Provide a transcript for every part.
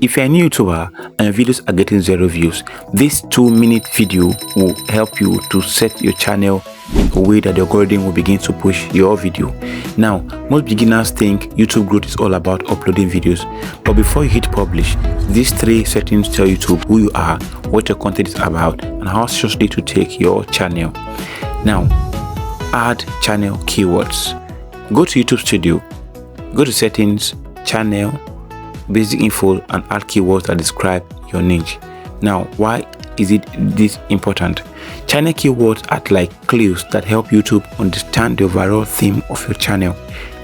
If you're a new YouTuber and your videos are getting 0 views, this 2-minute video will help you to set your channel in a way that the algorithm will begin to push your video. Now, most beginners think YouTube growth is all about uploading videos, but before you hit publish, these 3 settings tell YouTube who you are, what your content is about, and how seriously to take your channel. Now, add channel keywords. Go to YouTube Studio, go to settings, channel, basic info, and add keywords that describe your niche. Now, why is it this important? Channel keywords are like clues that help YouTube understand the overall theme of your channel.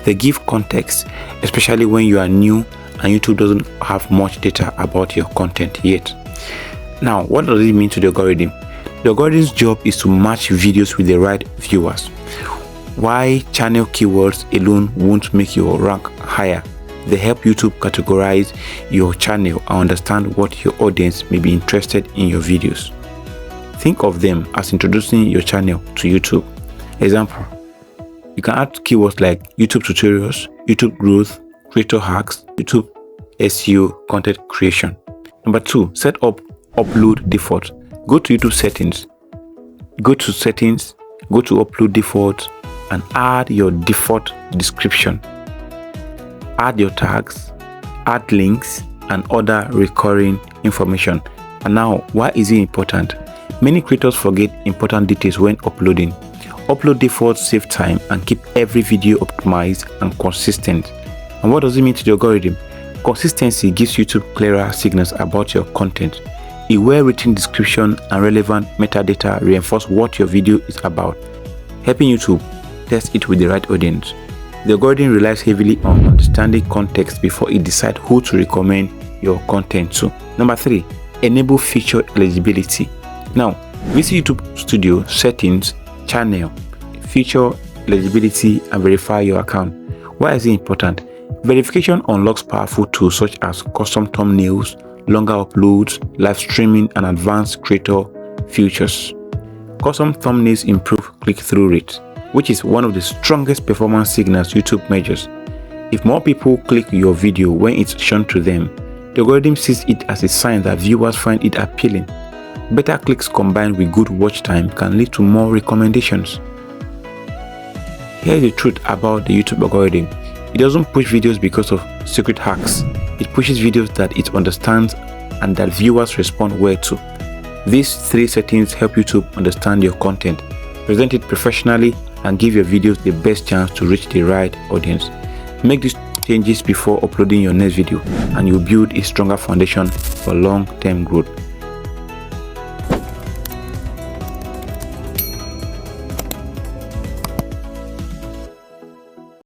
They give context, especially when you are new and YouTube doesn't have much data about your content yet. Now, what does it mean to the algorithm? The algorithm's job is to match videos with the right viewers. Why channel keywords alone won't make your rank higher? They help YouTube categorize your channel and understand what your audience may be interested in your videos. Think of them as introducing your channel to YouTube. Example, you can add keywords like YouTube tutorials, YouTube growth, creator hacks, YouTube SEO, content creation. Number 2, set up upload default. Go to YouTube settings, go to upload default and add your default description. Add your tags, add links and other recurring information. And now, why is it important? Many creators forget important details when uploading. Upload defaults save time and keep every video optimized and consistent. And what does it mean to the algorithm? Consistency gives YouTube clearer signals about your content. A well-written description and relevant metadata reinforce what your video is about, helping YouTube test it with the right audience. The algorithm relies heavily on understanding context before it decides who to recommend your content to. Number 3, enable feature eligibility. Now, visit YouTube Studio, settings, channel, feature eligibility, and verify your account. Why is it important? Verification unlocks powerful tools such as custom thumbnails, longer uploads, live streaming, and advanced creator features. Custom thumbnails improve click-through rate, which is one of the strongest performance signals YouTube measures. If more people click your video when it's shown to them, the algorithm sees it as a sign that viewers find it appealing. Better clicks combined with good watch time can lead to more recommendations. Here's the truth about the YouTube algorithm. It doesn't push videos because of secret hacks. It pushes videos that it understands and that viewers respond well to. These 3 settings help YouTube understand your content, present it professionally, and give your videos the best chance to reach the right audience. Make these changes before uploading your next video and you'll build a stronger foundation for long-term growth.